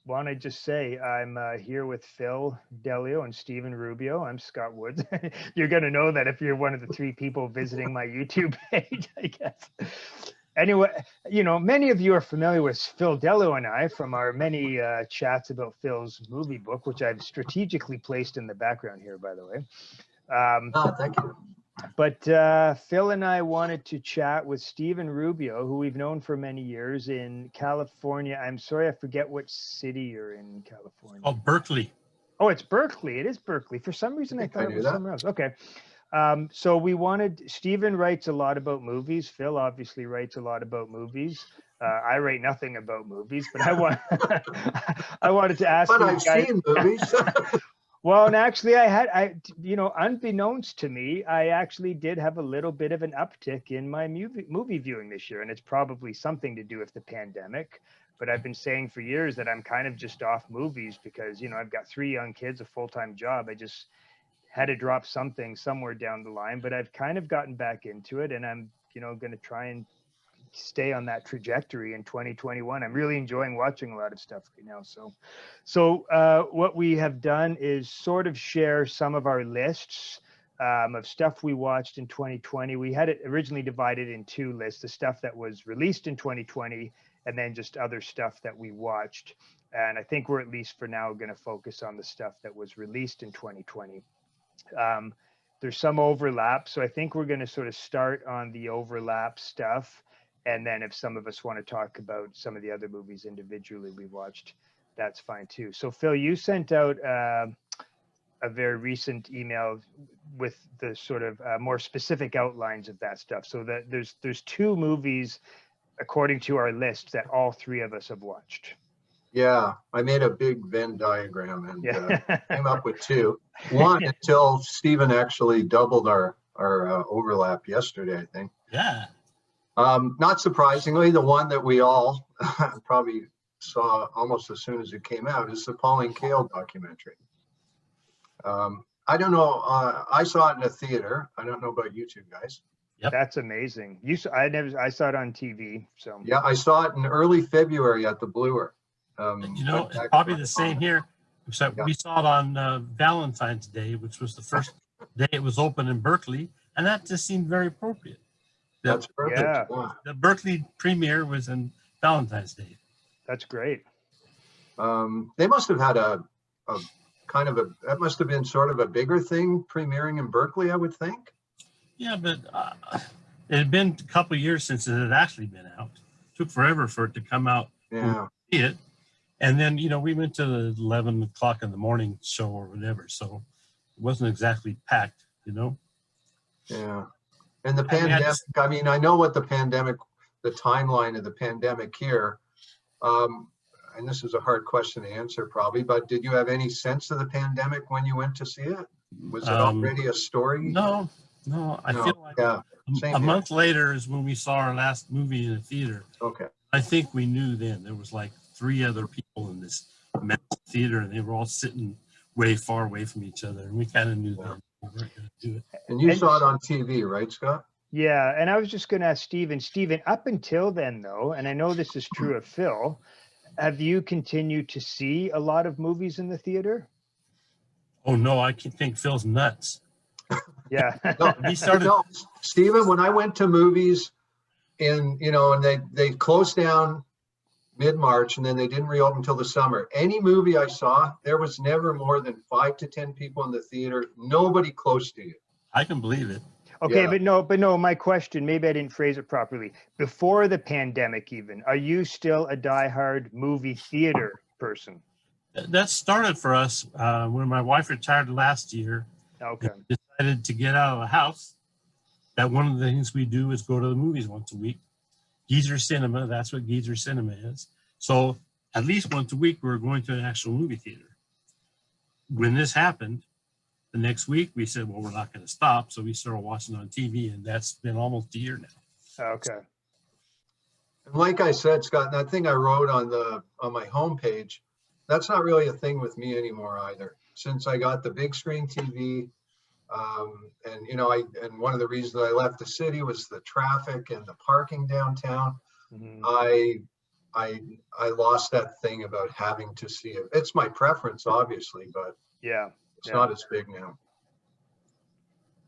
want to just say I'm here with Phil Dellio and Stephen Rubio. I'm Scott Woods. You're going to know that if you're one of the three people visiting my YouTube page, I guess. Anyway, many of you are familiar with Phil Dellio and I from our many chats about Phil's movie book, which I've strategically placed in the background here, by the way. Thank you. But Phil and I wanted to chat with Stephen Rubio, who we've known for many years in California. I'm sorry, I forget what city you're in California. Oh, Berkeley. Oh, it's Berkeley. It is Berkeley. For some reason, I thought it was somewhere else. Okay. So we wanted, Stephen writes a lot about movies. Phil obviously writes a lot about movies. I write nothing about movies, but I wanted to ask but you I've guys, seen movies. Well, and actually unbeknownst to me, I actually did have a little bit of an uptick in my movie viewing this year. And it's probably something to do with the pandemic. But I've been saying for years that I'm kind of just off movies because, I've got 3 young kids, a full-time job. I just had to drop something somewhere down the line, but I've kind of gotten back into it. And I'm, going to try and stay on that trajectory in 2021. I'm really enjoying watching a lot of stuff right now. So what we have done is sort of share some of our lists of stuff we watched in 2020. We had it originally divided in 2 lists, the stuff that was released in 2020 and then just other stuff that we watched. And I think we're at least for now going to focus on the stuff that was released in 2020. There's some overlap. So I think we're going to sort of start on the overlap stuff. And then if some of us want to talk about some of the other movies individually we watched, that's fine too. So Phil, you sent out a very recent email with the sort of more specific outlines of that stuff. So that there's 2 movies, according to our list, that all 3 of us have watched. Yeah, I made a big Venn diagram and came up with 2. One until Stephen actually doubled our overlap yesterday, I think. Yeah. Not surprisingly, the one that we all probably saw almost as soon as it came out is the Pauline Kael documentary. I don't know. I saw it in a theater. I don't know about you 2 guys. Yep. That's amazing. I saw it on TV. So yeah, I saw it in early February at the Bloor. It's probably the same here, except we saw it on Valentine's Day, which was the first day it was open in Berkeley, and that just seemed very appropriate. That's perfect. Yeah. The Berkeley premiere was on Valentine's Day. That's great. They must have had a kind of that must have been sort of a bigger thing premiering in Berkeley, I would think. Yeah, but it had been a couple of years since it had actually been out. It took forever for it to come out. Yeah. See it. And then, we went to the 11 o'clock in the morning show or whatever. So it wasn't exactly packed, Yeah. And the pandemic, I know what the timeline of the pandemic here. And this is a hard question to answer probably, but did you have any sense of the pandemic when you went to see it? Was it already a story? No. I feel like a month later is when we saw our last movie in the theater. Okay. I think we knew then. There was like 3 other people in this theater, and they were all sitting way far away from each other. And we kind of knew then we weren't going to do it. And you saw it on TV, right, Scott? Yeah. And I was just going to ask Stephen, up until then, though, and I know this is true of Phil, have you continued to see a lot of movies in the theater? Oh, no, I think Phil's nuts. Yeah. He started. No, Stephen, when I went to movies and they closed down mid-March and then they didn't reopen until the summer. Any movie I saw, there was never more than 5 to 10 people in the theater, nobody close to you. I can believe it. Okay, yeah. but no, my question, maybe I didn't phrase it properly. Before the pandemic even, are you still a diehard movie theater person? That started for us when my wife retired last year. Okay. Decided to get out of the house. That one of the things we do is go to the movies once a week. Geezer Cinema, that's what Geezer Cinema is. So at least once a week, we're going to an actual movie theater. When this happened, the next week we said, well, we're not going to stop. So we started watching on TV, and that's been almost a year now. Okay. And like I said, Scott, that thing I wrote on my homepage, that's not really a thing with me anymore either. Since I got the big screen TV, and one of the reasons I left the city was the traffic and the parking downtown. Mm-hmm. I lost that thing about having to see it. It's my preference, obviously, but Yeah. it's not as big now.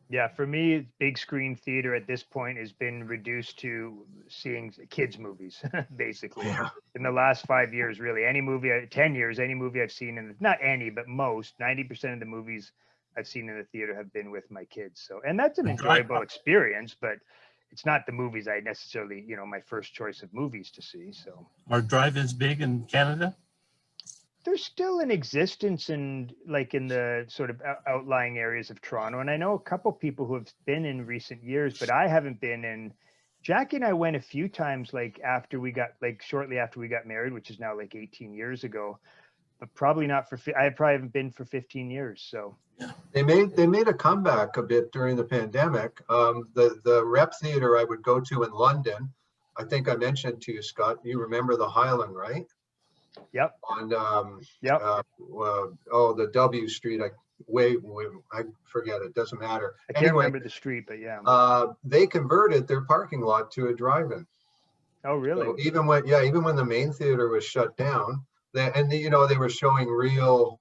Yeah, for me, big screen theater at this point has been reduced to seeing kids' movies, basically. Yeah. In the last 5 years, really, any movie, 10 years, any movie I've seen, and not any, but most, 90% of the movies I've seen in the theater have been with my kids. So, and that's an enjoyable experience, but it's not the movies I necessarily, my first choice of movies to see. So, Are drive-ins big in Canada? they're still in existence in the sort of outlying areas of Toronto. And I know a couple people who have been in recent years, but I haven't been in. Jackie and I went a few times, shortly after we got married, which is now 18 years ago, but probably not I probably haven't been for 15 years. So they made a comeback a bit during the pandemic. The Rep Theater I would go to in London, I think I mentioned to you, Scott, you remember the Highland, right? Yep. On Yep. The W Street. I forget it. Doesn't matter. I can't remember the street, but yeah. They converted their parking lot to a drive-in. Oh, really? So even when the main theater was shut down, they were showing real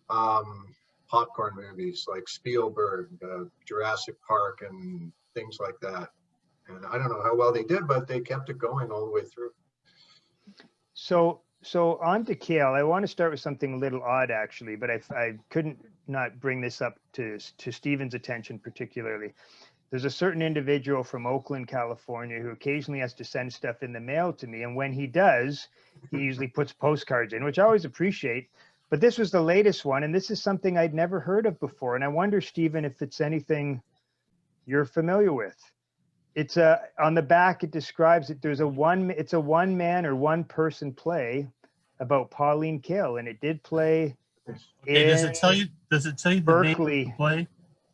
popcorn movies like Spielberg, Jurassic Park, and things like that. And I don't know how well they did, but they kept it going all the way through. So on to Kael. I want to start with something a little odd, actually, but I couldn't not bring this up to Stephen's attention particularly. There's a certain individual from Oakland, California, who occasionally has to send stuff in the mail to me. And when he does, he usually puts postcards in, which I always appreciate. But this was the latest one, and this is something I'd never heard of before. And I wonder, Stephen, if it's anything you're familiar with. It's on the back, it describes it. It's a one man or one person play about Pauline Kael, and it did play Does it tell you the Berkeley. name of the play?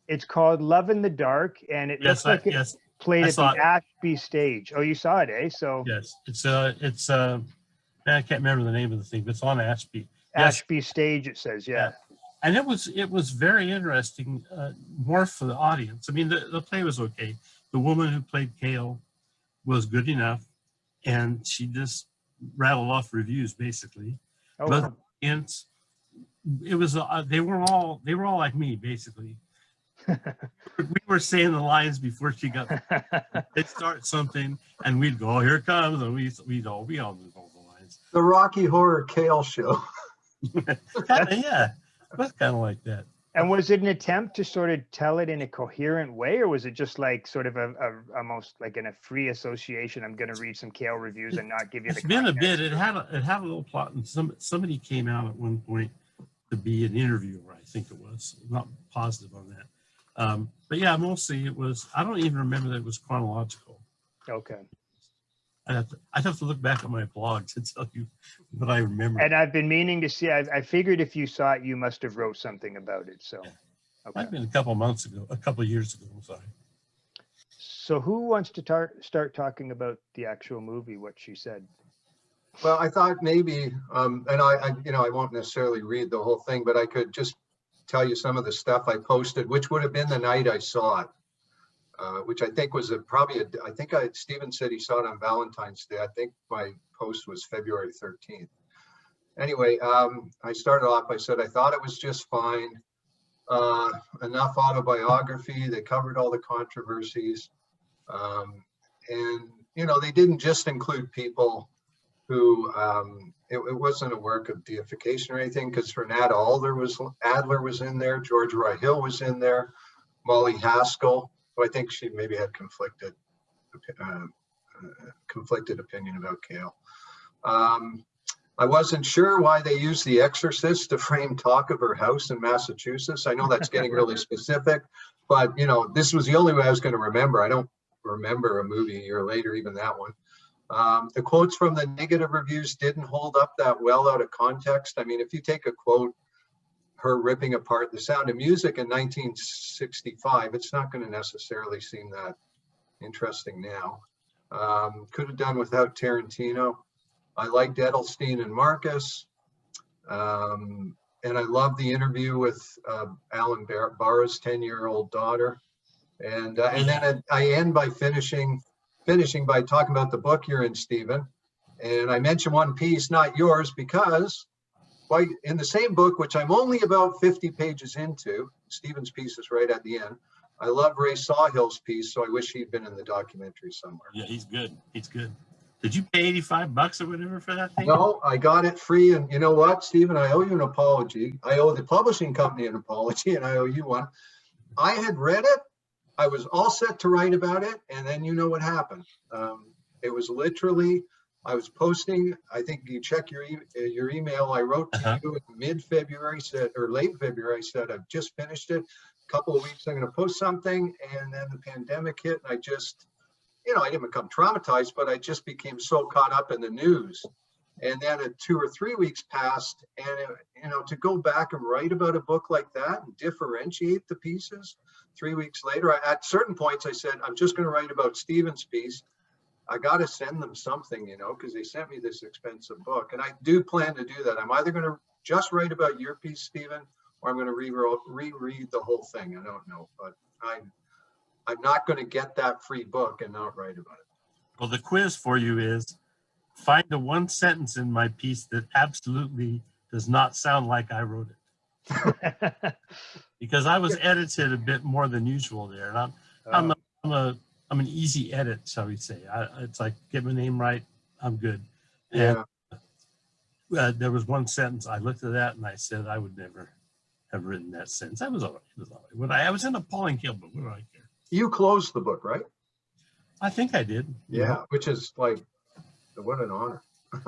It's called Love in the Dark, and it looks like it played at the Ashby stage. Oh, you saw it, eh? So yes, it's I can't remember the name of the thing, but it's on Ashby. Ashby stage, it says, yeah. And it was very interesting, more for the audience. I mean, the play was okay. The woman who played Kael was good enough, and she just rattled off reviews basically. Oh, but wow. It was they were all like me basically. We were saying the lines before she got. They'd start something, and we'd go, "Oh, here it comes," and we all knew all the lines. The Rocky Horror Kael show. Yeah, it was kind of like that. And was it an attempt to sort of tell it in a coherent way, or was it just like sort of a almost like in a free association? I'm going to read some Kael reviews and not give you the. It's been a bit. It had a little plot, and somebody came out at one point to be an interviewer. I think it was. I'm not positive on that. But yeah, mostly it was. I don't even remember that it was chronological. Okay. I'd have to look back at my blog to tell you what I remember. And I've been meaning to see. I figured if you saw it, you must have wrote something about it. So, yeah. Okay. Might have been a couple of years ago. I'm sorry. So, who wants to start talking about the actual movie? What she said. Well, I thought maybe, and I won't necessarily read the whole thing, but I could just tell you some of the stuff I posted, which would have been the night I saw it. Which I think was Stephen said he saw it on Valentine's Day. I think my post was February 13th. Anyway, I started off, I said, I thought it was just fine. Enough autobiography. They covered all the controversies. And, they didn't just include people who, it wasn't a work of deification or anything, because Renata Adler was in there. George Roy Hill was in there. Molly Haskell. I think she maybe had conflicted opinion about Kael. I wasn't sure why they used The Exorcist to frame talk of her house in Massachusetts. I know that's getting really specific, but this was the only way I was going to remember. I don't remember a movie a year later, even that one. The quotes from the negative reviews didn't hold up that well out of context. I mean, if you take a quote, her ripping apart The Sound of Music in 1965, it's not going to necessarily seem that interesting now. Could have done without Tarantino. I liked Edelstein and Marcus. And I love the interview with Alan Barra's 10-year-old daughter. And then I end by finishing by talking about the book you're in, Stephen. And I mentioned one piece, not yours, because quite in the same book, which I'm only about 50 pages into, Stephen's piece is right at the end. I love Ray Sawhill's piece, so I wish he'd been in the documentary somewhere. Yeah, he's good. He's good. Did you pay $85 or whatever for that thing? No, I got it free. And you know what, Stephen, I owe you an apology. I owe the publishing company an apology, and I owe you one. I had read it. I was all set to write about it. And then you know what happened. It was literally, I was posting, I think you check your email. I wrote to you in mid-February, or late February, I said, I've just finished it. A couple of weeks, I'm going to post something. And then the pandemic hit, and I just, I didn't become traumatized, but I just became so caught up in the news. And then 2 or 3 weeks passed, and to go back and write about a book like that and differentiate the pieces. 3 weeks later, at certain points, I said, I'm just going to write about Stephen's piece. I got to send them something, because they sent me this expensive book. And I do plan to do that. I'm either going to just write about your piece, Stephen, or I'm going to reread the whole thing. I don't know, but I'm not going to get that free book and not write about it. Well, the quiz for you is find the one sentence in my piece that absolutely does not sound like I wrote it. Because I was edited a bit more than usual there. And I'm an easy edit, shall we say. It's like, get my name right, I'm good. And there was one sentence, I looked at that and I said, I would never have written that sentence. That was all right. It was all right. I was in a Pauline Kael book, what do I care? You closed the book, right? I think I did. Yeah, which is like, what an honor.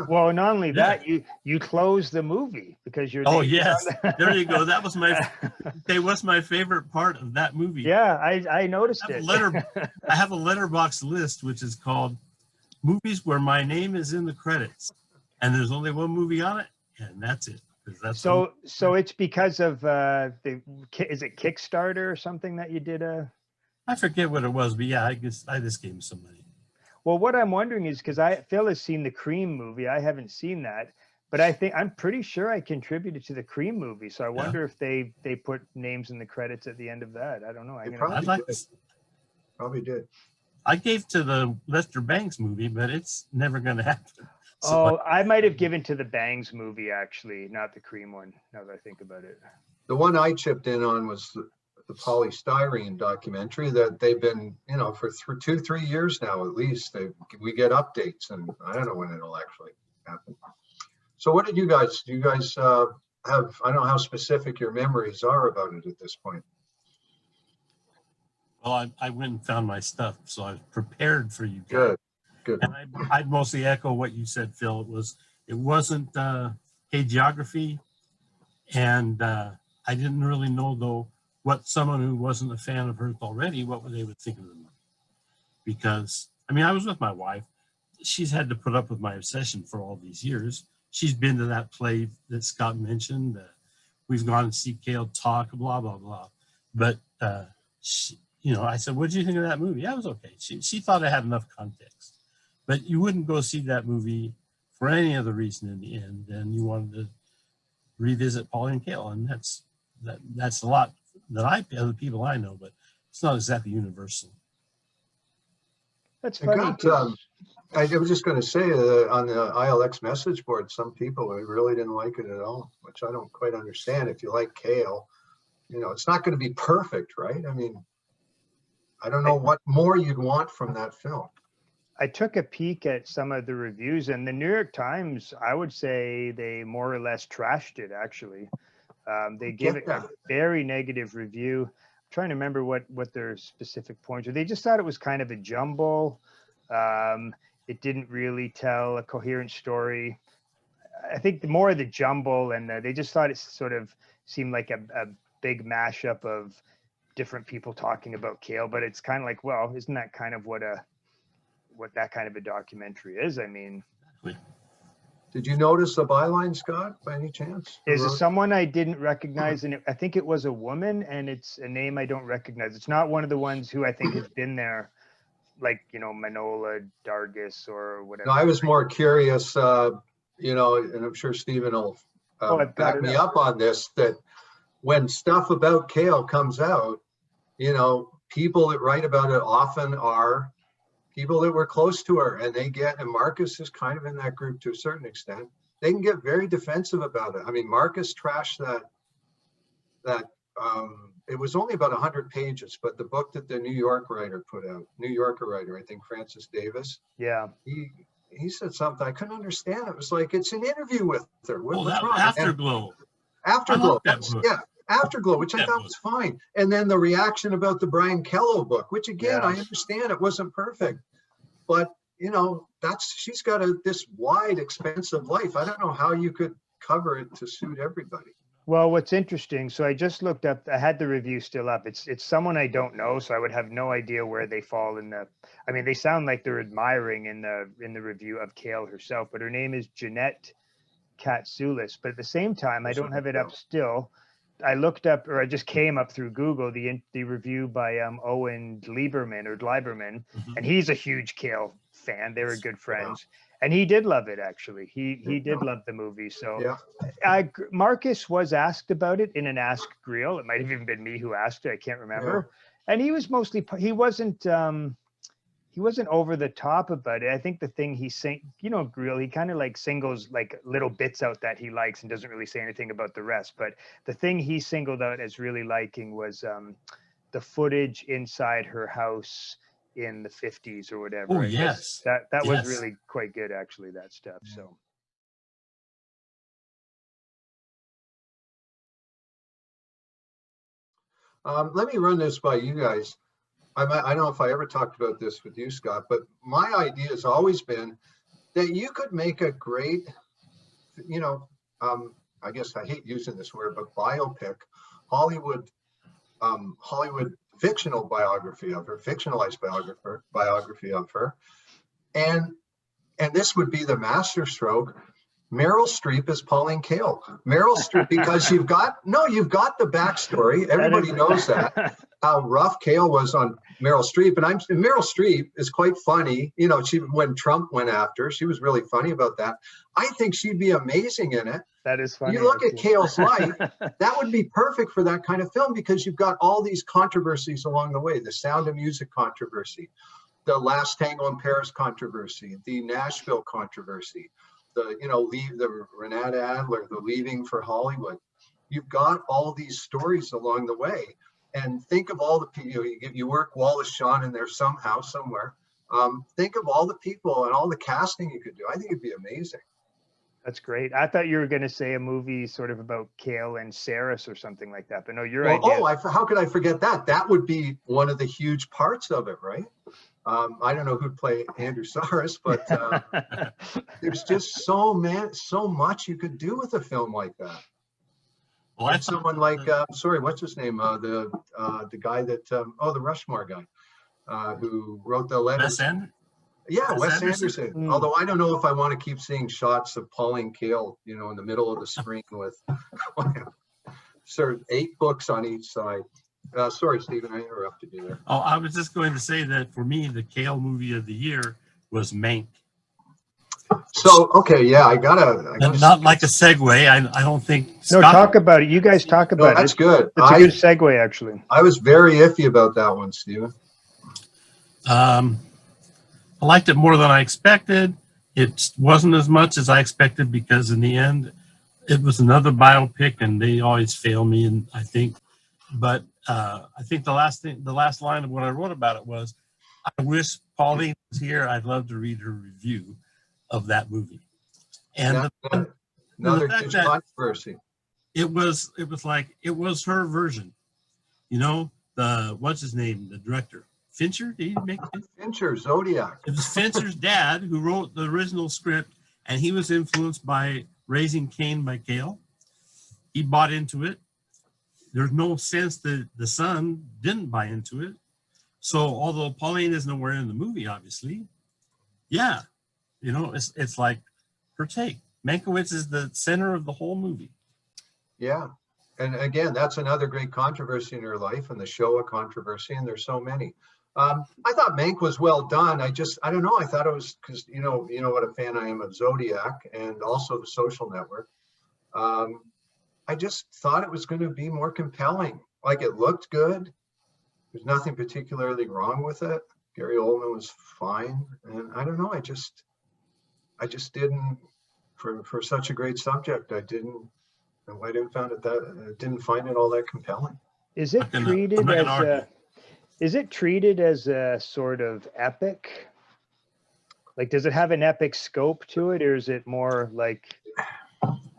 Well, not only that, you closed the movie because you're. Oh yes, there you go. That was my favorite part of that movie. Yeah, I noticed it. I have a letterbox list which is called movies where my name is in the credits, and there's only one movie on it, and that's it. So it's because of is it Kickstarter or something that you did a? I forget what it was, but yeah, I just gave him some money. Well, what I'm wondering is because Phil has seen the Cream movie. I haven't seen that, but I'm pretty sure I contributed to the Cream movie. So I wonder if they put names in the credits at the end of that. I don't know. Probably did. I gave to the Lester Bangs movie, but it's never going to happen. So, I might have given to the Bangs movie, actually, not the Cream one, now that I think about it. The one I chipped in on was the polystyrene documentary that they've been, for 2-3 years now, at least. We get updates, and I don't know when it'll actually happen. So what did you guys have? I don't know how specific your memories are about it at this point. Well, I went and found my stuff, so I was prepared for you guys. Good. And I'd mostly echo what you said, Phil. It wasn't hagiography, and I didn't really know, though, what someone who wasn't a fan of hers already, what they would think of the movie. Because, I was with my wife. She's had to put up with my obsession for all these years. She's been to that play that Scott mentioned. We've gone and see Kael talk, blah, blah, blah. But, I said, what did you think of that movie? Yeah, it was okay. She thought it had enough context. But you wouldn't go see that movie for any other reason in the end. And you wanted to revisit Pauline Kael. And that's a lot that other people I know, but it's not exactly universal. That's funny. I was just going to say on the ILX message board, some people really didn't like it at all, which I don't quite understand. If you like Kael, it's not going to be perfect, right? I don't know what more you'd want from that film. I took a peek at some of the reviews, and the New York Times, I would say they more or less trashed it, actually. They gave it a very negative review. I'm trying to remember what their specific points were. They just thought it was kind of a jumble. It didn't really tell a coherent story. I think the more of the jumble, and they just thought it sort of seemed like a big mashup of different people talking about Kael. But it's kind of like, well, isn't that kind of what that kind of a documentary is? Did you notice the byline, Scott, by any chance? Is it someone I didn't recognize? And I think it was a woman, and it's a name I don't recognize. It's not one of the ones who I think has been there, like, Manola Dargis or whatever. No, I was more curious, and I'm sure Stephen will back me up on this, that when stuff about Kael comes out, people that write about it often are people that were close to her, and and Marcus is kind of in that group to a certain extent. They can get very defensive about it. I mean, Marcus trashed that it was only about 100 pages, but the book that the New Yorker writer, I think Francis Davis, Yeah. He said something I couldn't understand. It was like, it's an interview with her. What's wrong? Afterglow. Afterglow. Yeah. Afterglow, which I thought was fine. And then the reaction about the Brian Kello book, which again, I understand it wasn't perfect, but you know, she's got this wide, expensive life. I don't know how you could cover it to suit everybody. Well, what's interesting, so I just looked up, I had the review still up. It's someone I don't know, so I would have no idea where they fall in I mean, they sound like they're admiring in the review of Kael herself, but her name is Jeanette Katsoulis. But at the same time, I don't have it up still. I looked up, or I just came up through Google, the review by Owen Gleiberman, and he's a huge Kael fan. They were good friends. And he did love it, actually. He did love the movie. So Marcus was asked about it in an Ask Grill. It might have even been me who asked it. I can't remember. And he was mostly, he wasn't over the top about it. I think the thing Grill, he kind of like singles like little bits out that he likes and doesn't really say anything about the rest. But the thing he singled out as really liking was the footage inside her house in the 50s or whatever. Oh, yes. That was really quite good, actually, that stuff. So. Let me run this by you guys. I don't know if I ever talked about this with you, Scott, but my idea has always been that you could make a great, I guess I hate using this word, but biopic, Hollywood fictional biography of her, fictionalized biography of her. And this would be the masterstroke. Meryl Streep is Pauline Kael. Meryl Streep, because you've got the backstory. Everybody knows that, how rough Kael was on Meryl Streep. And Meryl Streep is quite funny. You know, when Trump went after her, she was really funny about that. I think she'd be amazing in it. That is funny. You look at Kael's life, that would be perfect for that kind of film, because you've got all these controversies along the way. The Sound of Music controversy, the Last Tango in Paris controversy, the Nashville controversy, the Renata Adler, the Leaving for Hollywood. You've got all these stories along the way, and think of all the people. You work Wallace Shawn in there somehow, somewhere. Think of all the people and all the casting you could do. I think it'd be amazing. That's great. I thought you were going to say a movie sort of about Kael and Saris or something like that, but no, your idea. How could I forget that? That would be one of the huge parts of it, right? I don't know who'd play Andrew Saris, but there's just so much you could do with a film like that. Well, and someone like what's his name? The guy that the Rushmore guy who wrote the letters. Wes Anderson. Although I don't know if I want to keep seeing shots of Pauline Kael, in the middle of the screen with sort of 8 books on each side. Sorry, Stephen, I interrupted you there. Oh, I was just going to say that for me, the Kael movie of the year was Mank. So, okay, yeah, I gotta not like a segue. I don't think. No, talk about it. You guys talk about it. That's good. It's a good segue, actually. I was very iffy about that one, Stephen. I liked it more than I expected. It wasn't as much as I expected, because in the end, it was another biopic, and they always fail me. And I think, but I think the last line of what I wrote about it was, I wish Pauline was here. I'd love to read her review of that movie. And another huge controversy. It was her version. What's his name? The director. Fincher? Did he make it? Fincher, Zodiac. It was Fincher's dad who wrote the original script, and he was influenced by Raising Cain by Kael. He bought into it. There's no sense that the son didn't buy into it. So although Pauline is nowhere in the movie, obviously, it's like her take. Mankiewicz is the center of the whole movie. Yeah. And again, that's another great controversy in her life, and the Shoah controversy, and there's so many. I thought Mank was well done. I don't know. I thought it was because, you know what a fan I am of Zodiac and also The Social Network. I just thought it was going to be more compelling. Like, it looked good. There's nothing particularly wrong with it. Gary Oldman was fine. And I don't know, I just didn't, for such a great subject, I didn't find it all that compelling. Is it I'm treated not gonna as argue. a, is it treated as a sort of epic? Like, does it have an epic scope to it, or is it more like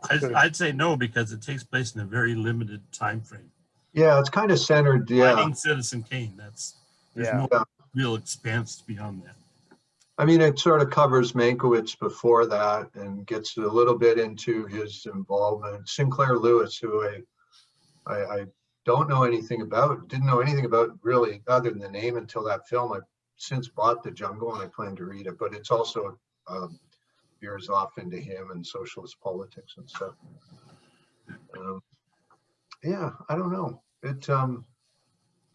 sort of, I'd say no, because it takes place in a very limited time frame. Yeah, it's kind of centered. Yeah. Finding Citizen Kane, there's Yeah. no real expanse beyond that. I mean, it sort of covers Mankiewicz before that and gets a little bit into his involvement. Sinclair Lewis, who I don't know anything about, didn't know anything about really other than the name until that film. I've since bought The Jungle and I plan to read it, but it's also veers off into him and socialist politics and stuff. Yeah, I don't know. It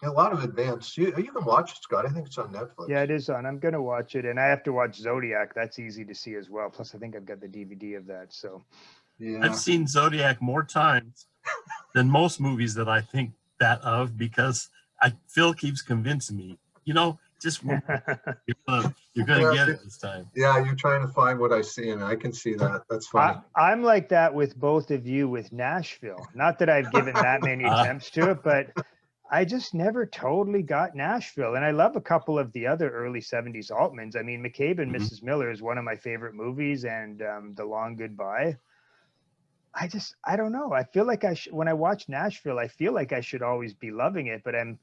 a lot of advanced. You can watch it, Scott. I think it's on Netflix. yeah, it is on. I'm gonna watch it, and I have to watch Zodiac. That's easy to see as well. Plus, I think I've got the DVD of that. So Yeah. I've seen Zodiac more times than most movies that I think that of, because Phil keeps convincing me, just one, you're gonna get it this time. Yeah, you're trying to find what I see, and I can see that. That's funny. I'm like that with both of you with Nashville. Not that I've given that many attempts to it, but I just never totally got Nashville. And I love a couple of the other early 70s Altmans. I mean, McCabe and Mrs. Miller is one of my favorite movies, and The Long Goodbye. I don't know. I feel like when I watch Nashville, I feel like I should always be loving it, but I'm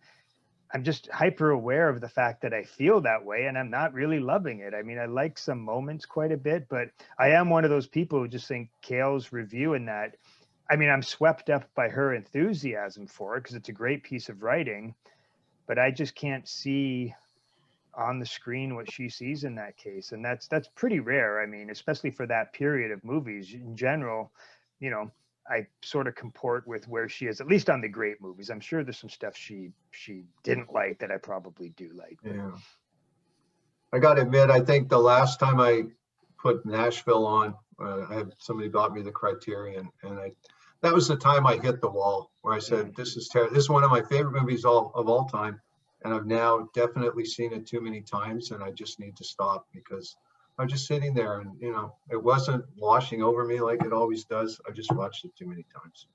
just hyper aware of the fact that I feel that way, and I'm not really loving it. I mean, I like some moments quite a bit, but I am one of those people who just think Kael's review in that, I mean, I'm swept up by her enthusiasm for it because it's a great piece of writing, but I just can't see on the screen what she sees in that case. And that's pretty rare. I mean, especially for that period of movies in general, I sort of comport with where she is, at least on the great movies. I'm sure there's some stuff she didn't like that I probably do like. Yeah. I got to admit, I think the last time I put Nashville on, somebody bought me the Criterion, and that was the time I hit the wall where I said, this is one of my favorite movies of all time. And I've now definitely seen it too many times, and I just need to stop because I'm just sitting there and, it wasn't washing over me like it always does. I just watched it too many times.